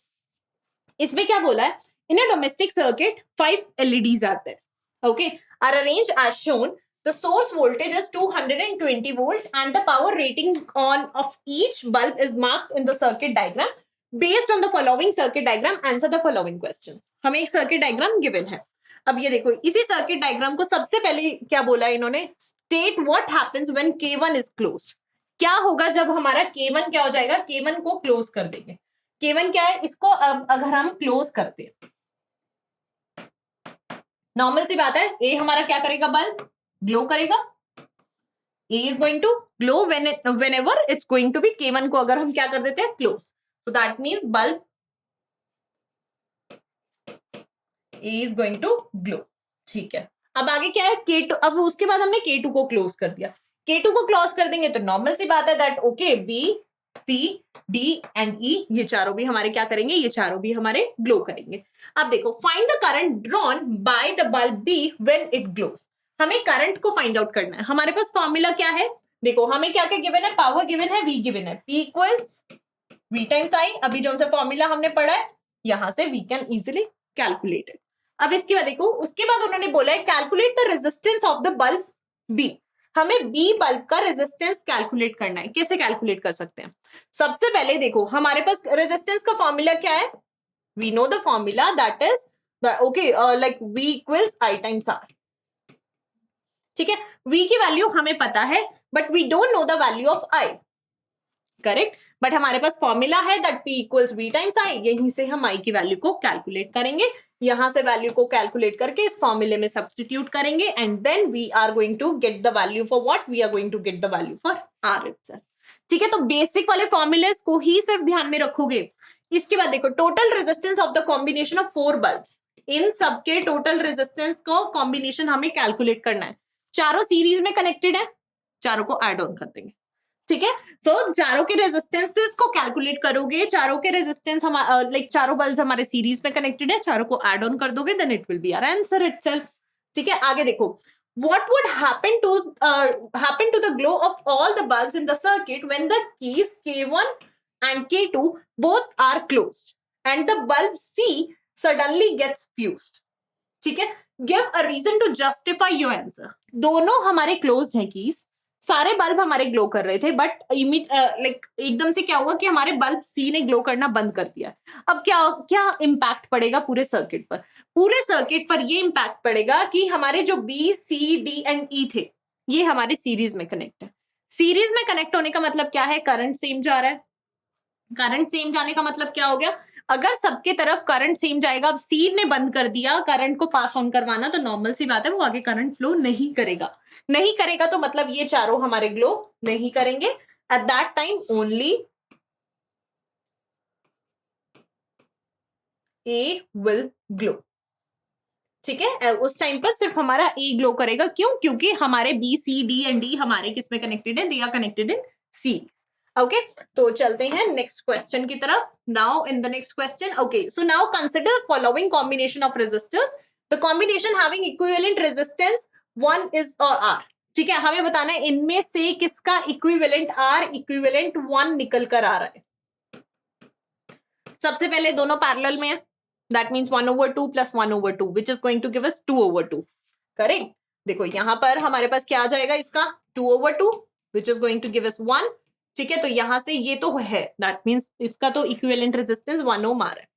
इसमें क्या बोला है? In a domestic circuit 5 LEDs आते हैं. Okay, are arranged as shown. The source voltage is 220 volt and the power rating of each bulb is marked in the circuit diagram. Based on the following circuit diagram, answer the following questions. हमें एक circuit diagram given है. अब ये देखो, इसी circuit diagram को सबसे पहले क्या बोला है इन्होंने? State what happens when K1 is closed. क्या होगा जब हमारा K1 क्या हो जाएगा? K1 को क्लोज कर देंगे. K1 क्या है? इसको अब अगर हम क्लोज करते हैं, नॉर्मल सी बात है, A हमारा क्या करेगा? बल्ब ग्लो करेगा. A is going to glow whenever it's going to be K1 को अगर हम क्या कर देते हैं? Close. So that means bulb A is going to glow. ठीक है, अब आगे क्या है? K2. अब उसके बाद हमने K2 को क्लोज कर दिया. K2 को क्लोज कर देंगे तो नॉर्मल सी बात है that okay B, C, D and E ये चारों भी हमारे क्या करेंगे? ये चारों भी हमारे ग्लो करेंगे. अब देखो, find the current drawn by the bulb B when it glows. हमें करंट को फाइंड आउट करना है. हमारे पास फॉर्मूला क्या है? देखो हमें क्या क्या गिवन है? पावर गिवन है, V गिवन है, P equals V times I. अभी जो सा फॉर्मूला हमने पढ़ा है यहां से we can easily calculate it. अब इसके बाद देखो, उसके बाद उन्होंने बोला है calculate the resistance of the bulb B. हमें B बल्ब का रेजिस्टेंस कैलकुलेट करना है. कैसे कैलकुलेट कर सकते हैं? सबसे पहले देखो हमारे पास रेजिस्टेंस का फॉर्मूला क्या है? We know the formula that is okay like V equals I times R. ठीक है, V की वैल्यू हमें पता है but we don't know the value of I. Correct, but हमारे पास फॉर्मूला है that P equals V times I. यहीं से हम I की वैल्यू को कैलकुलेट करेंगे. यहां से वैल्यू को कैलकुलेट करके इस फॉर्मूले में सब्स्टिट्यूट करेंगे and then we are going to get the value for what? We are going to get the value for R itself. ठीक है, तो बेसिक वाले फॉर्मूलेस को ही सिर्फ ध्यान में रखोगे. इसके बाद देखो, total resistance of the combination of 4 bulbs. इन सबके टोटल रेजिस्टेंस को कॉम्बिनेशन हमें कैलकुलेट करना है. चारों सीरीज में कनेक्टेड है, चारों को ऐड ऑन कर देंगे. ठीक है, सो चारों के रेजिस्टेंसेस को कैलकुलेट करोगे. चारों के रेजिस्टेंस लाइक चारों बल्ब हमारे सीरीज में कनेक्टेड है, चारों को ऐड ऑन कर दोगे, then it will be our answer itself. ठीक है, आगे देखो, what would happen to the glow of all the bulbs in the circuit when the keys K1 and K2 both are closed and the bulb C suddenly gets fused? ठीक है, give a reason to justify your answer. दोनों हमारे close हैं keys, सारे bulb हमारे glow कर रहे थे, बट लाइक एकदम से क्या हुआ कि हमारे बल्ब सी ने ग्लो करना बंद कर दिया. अब क्या क्या इम्पैक्ट पड़ेगा पूरे सर्किट पर? पूरे सर्किट पर ये इम्पैक्ट पड़ेगा कि हमारे जो बी सी डी एंड ई थे ये हमारे सीरीज में कनेक्ट है. सीरीज में कनेक्ट होने का मतलब क्या है? करंट सेम जा रहा है. करंट सेम जाने का मतलब क्या हो गया? अगर सबके तरफ करंट सेम जाएगा, अब सी ने बंद कर दिया करंट को पास ऑन करवाना, तो नॉर्मल सी बात है वो आगे करंट फ्लो नहीं करेगा. नहीं करेगा तो मतलब ये चारों हमारे ग्लो नहीं करेंगे. Eight that time only A will glow. ठीक है, उस टाइम पर सिर्फ हमारा ए ग्लो करेगा. क्यों? क्योंकि हमारे B C D and D हमारे किस में कनेक्टेड है? They are connected in series. Okay, तो चलते हैं नेक्स्ट क्वेश्चन की तरफ. Now in the next question, okay, so now consider following combination of resistors. The combination having equivalent resistance 1 is और आर. ठीक है, हमें बताना है इनमें से किसका इक्विवेलेंट आर इक्विवेलेंट 1 निकल कर आ रहा है. सबसे पहले दोनों पैरेलल में है. That means 1/2 plus 1/2, which is going to give us 2/2. Correct? देखो यहां पर हमारे पास क्या आ जाएगा इसका? 2/2, which is going to give us 1. ठीक है, तो यहां से ये तो है. That means इसका तो इक्विवेलेंट रेजिस्टेंस 1 ओम आ रहा है.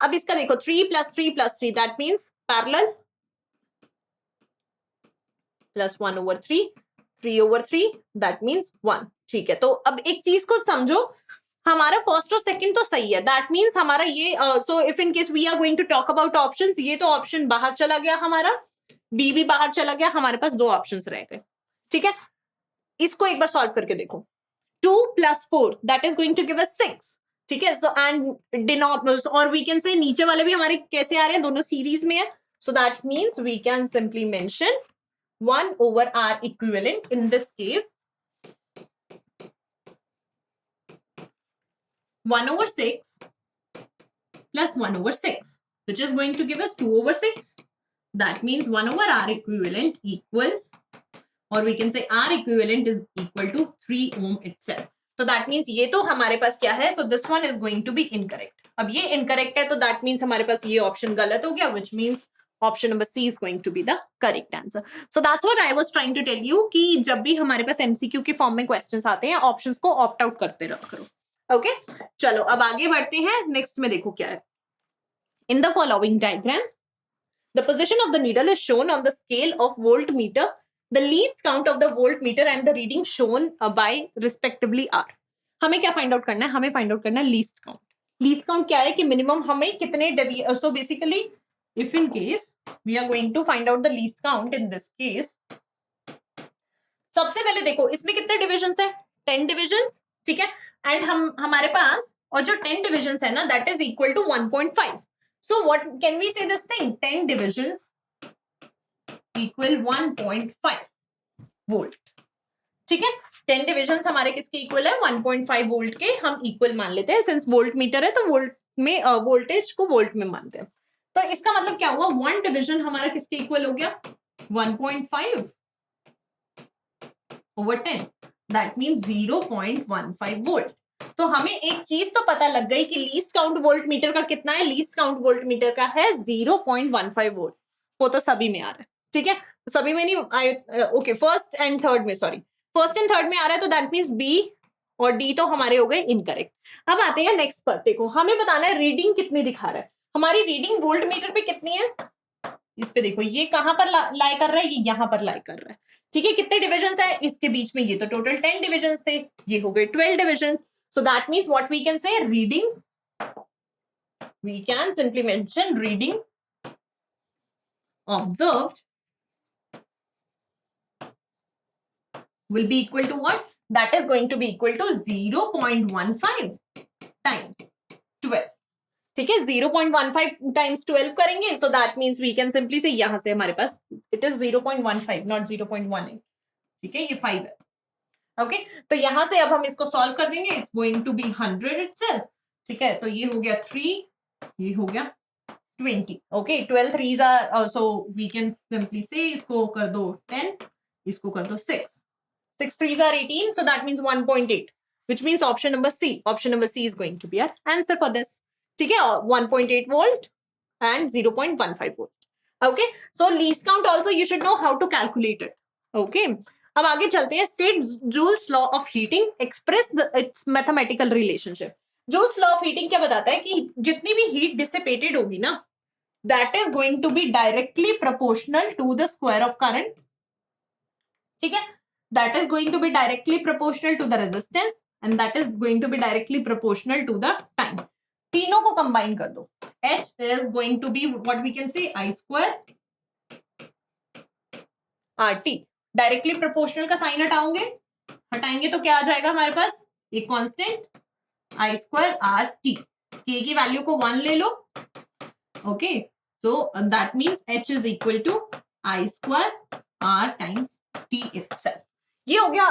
अब इसका देखो 3 plus 3 plus 3, that means parallel plus 1/3, 3/3, that means 1. ठीक है, तो अब एक चीज को समझो, हमारा फर्स्ट और सेकंड तो सही है. दैट मींस हमारा ये so if in case we are going to talk about options, ये तो ऑप्शन बाहर चला गया हमारा, बी भी बाहर चला गया, हमारे पास दो ऑप्शंस रह गए. ठीक है, इसको एक बार सॉल्व करके देखो. 2 plus 4 that is going to give us 6. ठीक है, सो एंड डिनोमिनेटर और वी कैन से नीचे वाले भी हमारे कैसे आ रहे हैं? दोनों सीरीज में है. So that means we can simply mention 1/r equivalent. In this case 1/6 plus 1/6, which is going to give us 2/6. That means 1/r equivalent equals, or we can say r equivalent is equal to 3 ohm itself. So that means ये तो हमारे पास क्या है? So this one is going to be incorrect. अब ये incorrect है तो that means हमारे पास ये option गलत हो गया, which means option number C is going to be the correct answer. So that's what I was trying to tell you कि जब भी हमारे पास MCQ के फॉर्म में क्वेश्चंस आते हैं, ऑप्शंस को ऑप्ट आउट करते रहा करो. ओके, चलो अब आगे बढ़ते हैं. नेक्स्ट में देखो क्या है. In the following diagram the position of the needle is shown on the scale of volt meter. The least count of the volt meter and the reading shown by respectively are. हमें क्या find out करना है? हमें find out करना है least count. Least count क्या है कि मिनिमम हमें कितने so basically if in case we are going to find out the least count in this case, सबसे पहले देखो इसमें कितने डिविजन्स है? 10 डिविजन्स. ठीक है, एंड हमारे पास और जो 10 डिविजन्स है ना, that is equal to 1.5. So what can we say this thing? 10 divisions equal 1.5 volt. ठीक है, 10 डिविजन्स हमारे किसके इक्वल है? 1.5 वोल्ट के हम इक्वल मान लेते हैं. सिंस वोल्ट मीटर है तो वोल्ट में वोल्टेज को वोल्ट में मानते हैं. तो इसका मतलब क्या हुआ? 1 डिविजन हमारा किसके इक्वल हो गया? 1.5 over 10. That means 0.15 volt. तो हमें एक चीज तो पता लग गई कि लीस्ट काउंट वोल्ट मीटर का कितना है? लीस्ट काउंट वोल्ट मीटर का है 0.15 वोल्ट. वो तो सभी में आ रहा है. ठीक है, सभी में नहीं, ओके, फर्स्ट एंड थर्ड में, सॉरी, फर्स्ट एंड थर्ड में आ रहा है. तो दैट मीन्स बी और डी तो हमारे हो गए इनकरेक्ट. अब आते हैं नेक्स्ट पर. देखो हमें बताना है रीडिंग कितनी दिखा रहा है. हमारी रीडिंग वोल्ट मीटर पे कितनी है? इस पे देखो ये कहां पर लाई कर रहा है? ये यहां पर लाई कर रहा है. ठीक है, कितने डिविजन्स है इसके बीच में? ये तो टोटल 10 डिविजन्स थे, ये हो गए 12 divisions. So that means what we can say reading, we can simply mention reading observed will be equal to what? That is going to be equal to 0.15 times 12. ठीक है, 0.15 times 12 करेंगे. So that means we can simply say यहां से हमारे पास it is 0.15 not 0.18. ठीक है, ये 5 है. ओके, तो यहां से अब हम इसको सॉल्व कर देंगे. It's going to be 100 itself. ठीक है, तो ये हो गया 3, ये हो गया 20. Okay, 12 threes are so we can simply say इसको कर दो 10, इसको कर दो 6. 6 threes are 18, so that means 1.8, which means option number C. Option number C is going to be our answer for this. ठीक है, 1.8 volt and 0.15 volt. Okay, so least count also you should know how to calculate it. Okay, अब आगे चलते हैं. State Joule's law of heating, express its mathematical relationship. Joule's law of heating क्या बताता है कि जितनी भी heat dissipated होगी ना, that is going to be directly proportional to the square of current. ठीक है, that is going to be directly proportional to the resistance and that is going to be directly proportional to the time. तीनों को combine कर दो. H is going to be what we can say I square RT. Directly proportional का sign हटाएंगे तो क्या आ जाएगा हमारे पास? एक constant I square RT. K की वैल्यू को 1 ले लो. Okay, so that means H is equal to I square R times T itself. ये हो गया,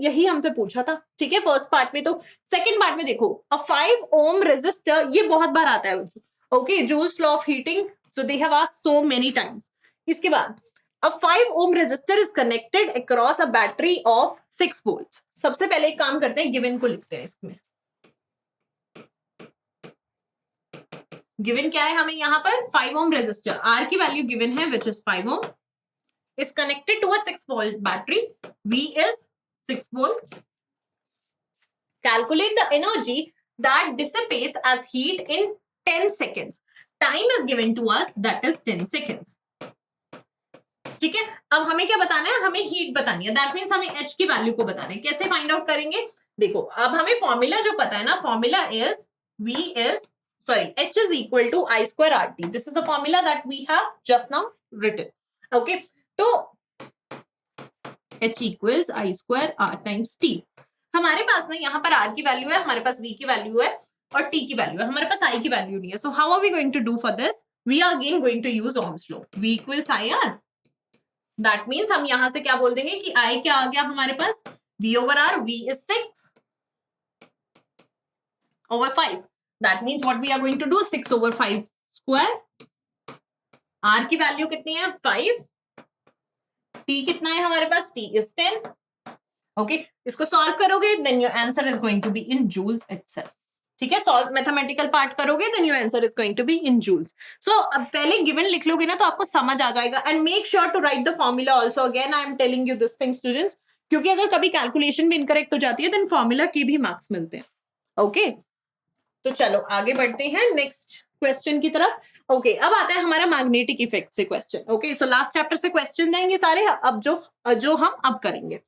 यही हमसे पूछा था. ठीक है, फर्स्ट पार्ट में. तो सेकंड पार्ट में देखो, अ 5 ohm रेजिस्टर, ये बहुत बार आता है. Okay, Joule's law of heating, so they have asked so many times. इसके बाद a 5 ohm resistor is connected across a battery of 6 volts. सबसे पहले एक काम करते हैं, गिवन को लिखते हैं. इसमें गिवन क्या है हमें यहाँ पर? 5 ohm रेजिस्टर, आर की वैल्यू गिवन है which is 5 ohm, is connected to a 6 volt battery. V is 6 volts. Calculate the energy that dissipates as heat in 10 seconds. Time is given to us, that is 10 seconds. ठीक है, अब हमें क्या बताना है? हमें heat बतानी है. दैट मीन्स हमें H की वैल्यू को बताना है. कैसे फाइंड आउट करेंगे? देखो, अब हमें फॉर्मूला जो पता है ना, formula is H is equal to I square RT. This is the formula that we have just now written. Okay, तो H equals I square R times T. हमारे पास ना यहाँ पर R की वैल्यू है, हमारे पास V की वैल्यू है और T की वैल्यू है. हमारे पास I की वैल्यू नहीं है. So how are we going to do for this? We are again going to use Ohm's law. V equals IR. That means हम यहाँ से क्या बोल देंगे कि I क्या आ गया हमारे पास? V over R. V is 6 over 5. That means what we are going to do? 6 over 5 square. R की वैल्यू कितनी है? 5. T कितना है हमारे पास? T is 10. Okay, इसको सॉल्व करोगे then your answer is going to be in joules itself. ठीक है, सॉल्व मैथमेटिकल पार्ट करोगे then your answer is going to be in joules. So अब पहले गिवन लिख लोगे ना तो आपको समझ आ जाएगा. And make sure to write the formula also. Again I am telling you this thing students, क्योंकि अगर कभी कैलकुलेशन भी इनकरेक्ट हो जाती है then फॉर्मूला के भी मार्क्स मिलते हैं. ओके, तो चलो आगे बढ़ते हैं नेक्स्ट क्वेश्चन की तरफ. ओके, अब आता है हमारा मैग्नेटिक इफेक्ट से question. Okay, so last chapter से क्वेश्चन देंगे सारे अब जो हम अब करेंगे.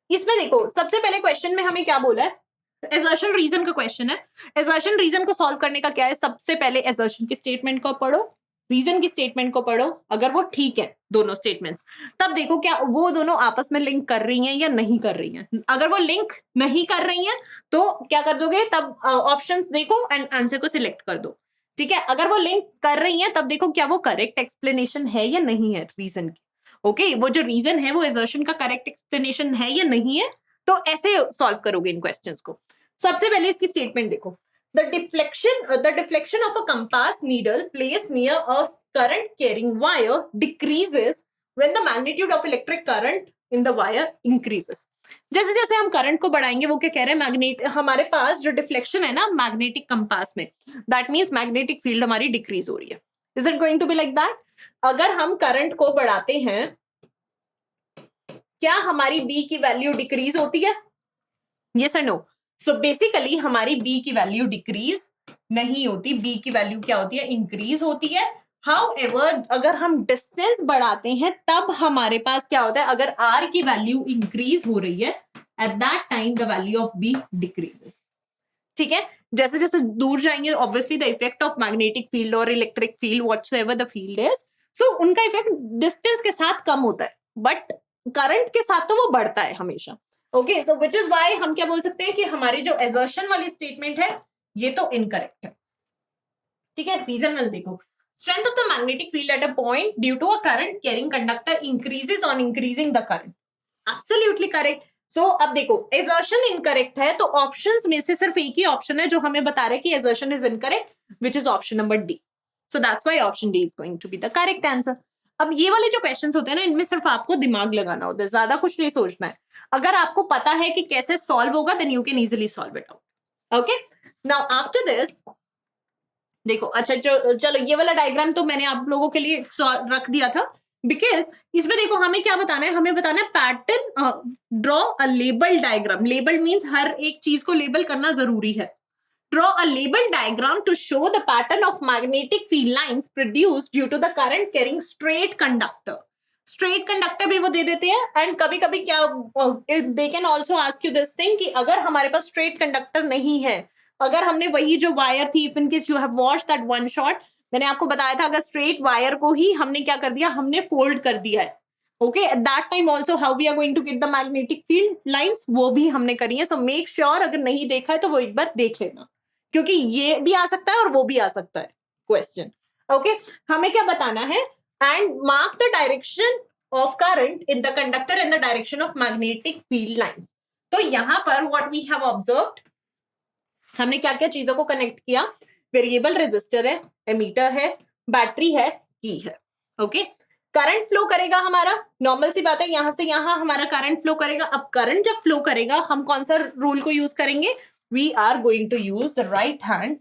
इसमें देखो, सबसे पहले क्वेश्चन में हमें क्या बोला है? एजर्शन रीजन का क्वेश्चन है. एजर्शन रीजन को सॉल्व करने का क्या है? सबसे पहले एजर्शन की स्टेटमेंट को पढ़ो, रीजन की स्टेटमेंट को पढ़ो. अगर वो ठीक है दोनों स्टेटमेंट्स, तब देखो क्या वो दोनों आपस में लिंक कर रही हैं या नहीं कर रही हैं. अगर वो लिंक नहीं कर रही हैं तो क्या कर दोगे? तब ऑप्शंस देखो एंड आंसर को सिलेक्ट कर दो. ठीक है, अगर वो लिंक कर रही हैं तब देखो क्या वो करेक्ट एक्सप्लेनेशन है या नहीं है रीजन की. ओके, वो जो रीजन है वो एजर्शन का करेक्ट एक्सप्लेनेशन है या नहीं है, तो ऐसे सॉल्व करोगे इन क्वेश्चंस को. सबसे पहले इसकी स्टेटमेंट देखो. The deflection of a compass needle placed near a current carrying wire decreases when the magnitude of electric current in the wire increases. जैसे जैसे हम करंट को बढ़ाएंगे, वो क्या कह रहे हैं? मैग्नेट, हमारे पास जो डिफ्लेक्शन है ना मैग्नेटिक कंपास में, दैट मीन्स मैग्नेटिक फील्ड हमारी डिक्रीज हो रही है. Is it going to be like that? अगर हम करंट को बढ़ाते हैं, क्या हमारी बी की वैल्यू डिक्रीज होती है? यस और नो? सो बेसिकली हमारी बी की वैल्यू डिक्रीज नहीं होती. बी की वैल्यू क्या होती है? इंक्रीज होती है. हाउएवर अगर हम डिस्टेंस बढ़ाते हैं तब हमारे पास क्या होता है? अगर आर की वैल्यू इंक्रीज हो रही है, at that time the value of B decreases. ठीक है, जैसे जैसे दूर जाएंगे obviously the effect of magnetic field और electric field whatsoever the field is, so उनका इफेक्ट डिस्टेंस के साथ कम होता है, बट करंट के साथ तो वो बढ़ता है हमेशा. Okay, so which is why हम क्या बोल सकते हैं कि हमारी जो एजर्शन वाली स्टेटमेंट है ये तो इनकरेक्ट है. ठीक है, रीजन वाल देखो. Strength of the magnetic field at a point due to a current carrying conductor increases on increasing the current. Absolutely correct. So अब देखो, assertion incorrect है तो ऑप्शंस में से सिर्फ एक ही ऑप्शन है जो हमें बता रहा है कि assertion is incorrect, which is option number D. So that's why option D is going to be the correct answer. अब ये वाले जो क्वेश्चंस होते हैं ना, इनमें सिर्फ आपको दिमाग लगाना होता है, ज्यादा कुछ नहीं सोचना है. अगर आपको पता है कि कैसे सॉल्व होगा, then you can easily solve it out. Okay? Now after this, देखो, अच्छा चलो ये वाला डायग्राम तो मैंने आप लोगों के लिए रख दिया था, बिकॉज इसमें देखो हमें क्या बताना है, हमें बताना है pattern, draw a label diagram. Label means हर एक चीज को लेबल करना जरूरी है. Draw a label diagram to show the pattern of magnetic field lines produced due to the current carrying straight conductor. Straight conductor भी वो दे देते हैं. एंड कभी कभी क्या, they can also ask you this thing कि अगर हमारे पास straight conductor नहीं है, अगर हमने वही जो वायर थी, if in case you have watched that one shot, मैंने आपको बताया था अगर straight वायर को ही हमने क्या कर दिया, हमने फोल्ड कर दिया है. Okay, at that time also how we are going to get the magnetic field lines, वो भी हमने करी है. So make sure अगर नहीं देखा है तो वो एक बार देख लेना, क्योंकि ये भी आ सकता है और वो भी आ सकता है क्वेश्चन. ओके, हमें क्या बताना है, and mark the direction of current in the conductor in the direction of magnetic field lines. तो यहां पर व्हाट वी हैव ऑब्जर्व्ड, हमने क्या क्या चीजों को कनेक्ट किया. वेरिएबल रेजिस्टर है, एमीटर है, बैटरी है, की है. ओके, करंट फ्लो करेगा हमारा, नॉर्मल सी बात है, यहां से यहां हमारा करंट फ्लो करेगा. अब करंट जब फ्लो करेगा, हम कौन सा रूल को यूज करेंगे, we are going to use the right hand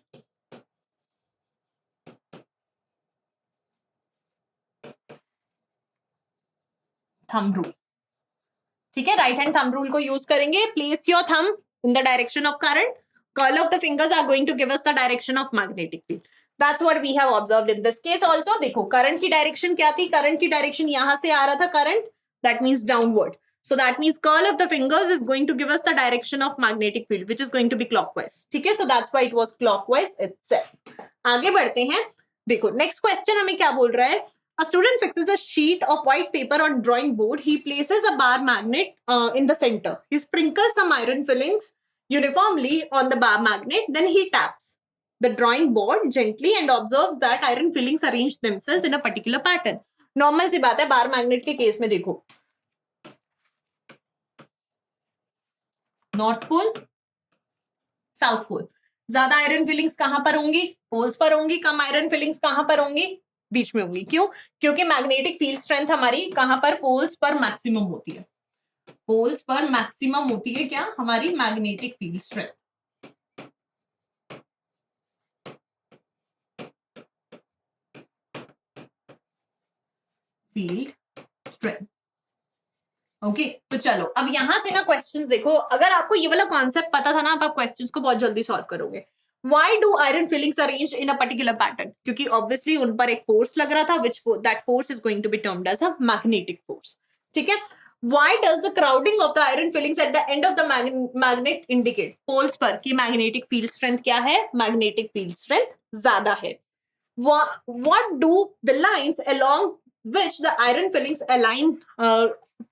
thumb rule. ठीक है, right hand thumb rule को यूज करेंगे. Place your thumb in the direction of current. Curl of the fingers are going to give us the direction of magnetic field. That's what we have observed in this case also. देखो current की direction क्या थी, current की direction यहां से आ रहा था current, that means downward. So that means curl of the fingers is going to give us the direction of magnetic field, which is going to be clockwise. ठीक है, so that's why it was clockwise itself. आगे बढ़ते हैं. देखो next question हमें क्या बोल रहा है. A student fixes a sheet of white paper on drawing board. He places a bar magnet in the center. He sprinkles some iron fillings uniformly on the bar magnet. Then he taps the drawing board gently and observes that iron fillings arrange themselves in a particular pattern. Normal सी बात है, bar magnet के case में देखो, north pole, south pole, ज्यादा iron filings कहां पर होंगी, poles पर होंगी. कम आयरन फिलिंग्स कहां पर होंगी, बीच में होंगी. क्यों, क्योंकि मैग्नेटिक फील्ड स्ट्रेंथ हमारी कहां पर, पोल्स पर मैक्सिमम होती है. पोल्स पर मैक्सिमम होती है क्या, हमारी magnetic field strength. Field strength. Okay, तो चलो अब यहां से ना क्वेश्चंस देखो. अगर आपको ये वाला कॉन्सेप्ट पता था ना, आप क्वेश्चंस को बहुत जल्दी सॉल्व करोगे. Why do iron fillings arrange in a particular pattern? क्योंकि obviously उन पर एक फोर्स लग रहा था, which that force is going to be termed as a magnetic force. ठीक है. Why does the crowding of the iron fillings at the end of the magnet indicate? Poles पर की magnetic field strength क्या है, magnetic field strength ज्यादा है. What do the lines along which the iron fillings align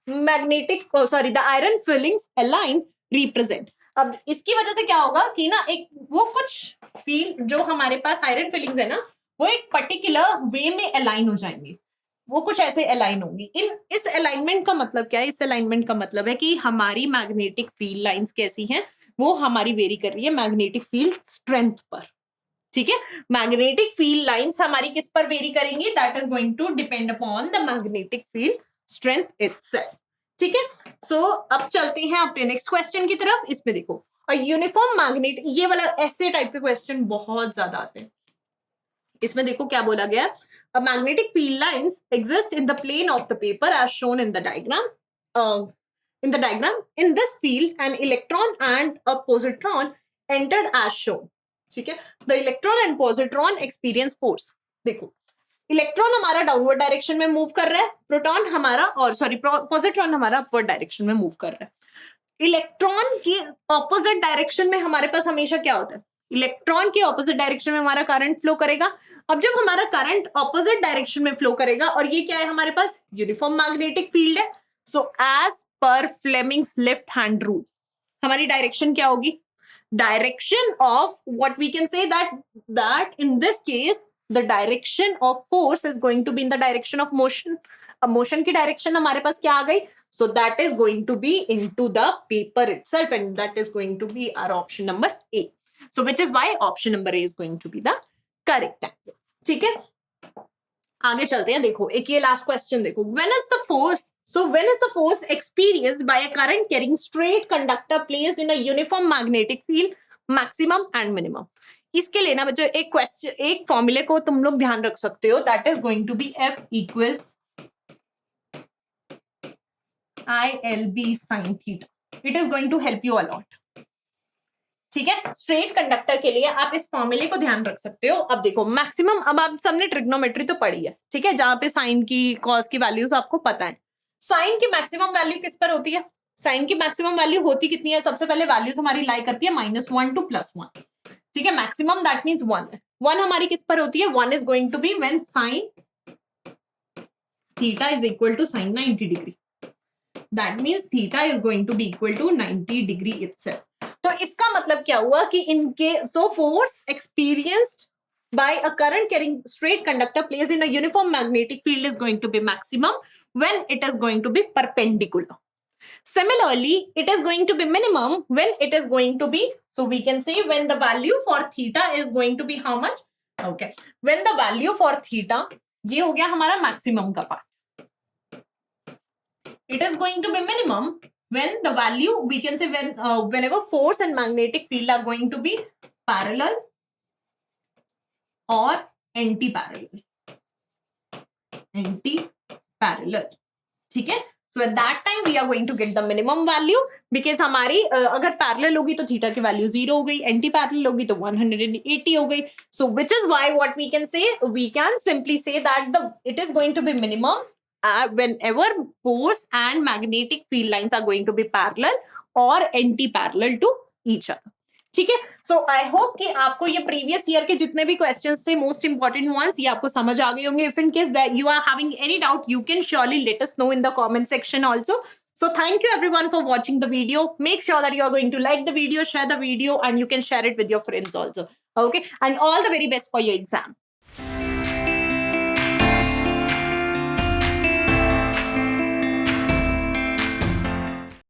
the iron fillings align represent? अब इसकी वजह से क्या होगा कि ना, एक वो कुछ फील्ड जो हमारे पास आयरन फिलिंग्स है ना, वो एक पर्टिकुलर वे में अलाइन हो जाएंगे. वो कुछ ऐसे अलाइन होंगी. इस अलाइनमेंट का मतलब क्या है, इस अलाइनमेंट का मतलब है कि हमारी मैग्नेटिक फील्ड लाइंस कैसी हैं, वो हमारी वेरी कर रही है मैग्नेटिक फील्ड स्ट्रेंथ पर. ठीक है, मैग्नेटिक फील्ड लाइंस हमारी किस पर वेरी करेंगी, that is going to depend upon the magnetic field strength itself. ठीक है, सो अब चलते हैं अपने नेक्स्ट क्वेश्चन की तरफ. इसमें देखो, यूनिफॉर्म मैग्नेट, ये वाला ऐसे टाइप के क्वेश्चन बहुत ज्यादा आते हैं. इसमें देखो क्या बोला गया, magnetic field lines exist in the plane of the paper as shown in the diagram. In the diagram, in this field, an electron and a positron entered as shown. ठीक है, the electron and positron experience force. देखो, electron हमारा downward direction में move कर रहा है, proton हमारा positron हमारा अपवर्ड डायरेक्शन में मूव कर रहा है. इलेक्ट्रॉन की ऑपोजिट डायरेक्शन में हमारे पास हमेशा क्या होता है, इलेक्ट्रॉन के ऑपोजिट डायरेक्शन में हमारा करंट फ्लो करेगा. अब जब हमारा करंट ऑपोजिट डायरेक्शन में फ्लो करेगा, और ये क्या है हमारे पास, यूनिफॉर्म मैग्नेटिक फील्ड है. So as per Fleming's left hand rule, हमारी डायरेक्शन क्या होगी, direction of what we can say that in this case the direction of force is going to be in the direction of motion. अब motion की direction हमारे पास क्या आ गई, so that is going to be into the paper itself, and that is going to be our option number A. So which is why option number A is going to be the correct answer. ठीक है, आगे चलते हैं। देखो एक ये last question देखो, when is the force, so when is the force experienced bye a current carrying straight conductor placed in a uniform magnetic field maximum and minimum. इसके लिए ना बच्चों एक क्वेश्चन, एक फॉर्मूले को तुम लोग ध्यान रख सकते हो, that is going to be F equals ILB sin theta. It is going to help you a lot. ठीक है, स्ट्रेट कंडक्टर के लिए आप इस फॉर्मूले को ध्यान रख सकते हो। अब देखो मैक्सिमम, अब आप सबने ट्रिग्नोमेट्री तो पढ़ी है, ठीक है, जहां पे साइन की कॉस की वैल्यूज आपको पता है। साइन की मैक्सिमम वैल्यू किस पर होती है? साइन की मैक्सिमम वैल्यू होती कितनी है? सबसे पहले वैल्यूज हमारी लाई करती है -1 to +1। ठीक है, मैक्सिमम दैट मीन्स 1। 1 हमारी किस पर होती है? 1 is going to be when sine theta is equal to sine 90 degree. That means theta is going to be equal to 90 degree itself. तो इसका मतलब क्या हुआ कि इनके so force experienced by a current carrying straight conductor placed in a uniform magnetic field is going to be maximum when it is going to be perpendicular. Similarly, it is going to be minimum when it is going to be, so we can say when the value for theta is going to be how much? Okay, when the value for theta, ये हो गया हमारा maximum का part. It is going to be minimum when the value, we can say when whenever force and magnetic field are going to be parallel or anti-parallel. Anti-parallel. ठीक है, so at that time we are going to get the minimum value because हमारी अगर parallel होगी तो theta की value 0 हो गई, anti-parallel होगी तो 180 हो गई. So which is why what we can say, we can simply say that it is going to be minimum whenever force and magnetic field lines are going to be parallel or anti-parallel to each other. ठीक है, सो I hope कि आपको ये previous year के जितने भी questions थे most important ones ये आपको समझ आ गए होंगे. If in case that you are having any doubt you can surely let us know in the comment section also. So thank you everyone for watching the video. Make sure that you are going to like the video, share the video, and you can share it with your friends also. Okay, and all the very best for your exam.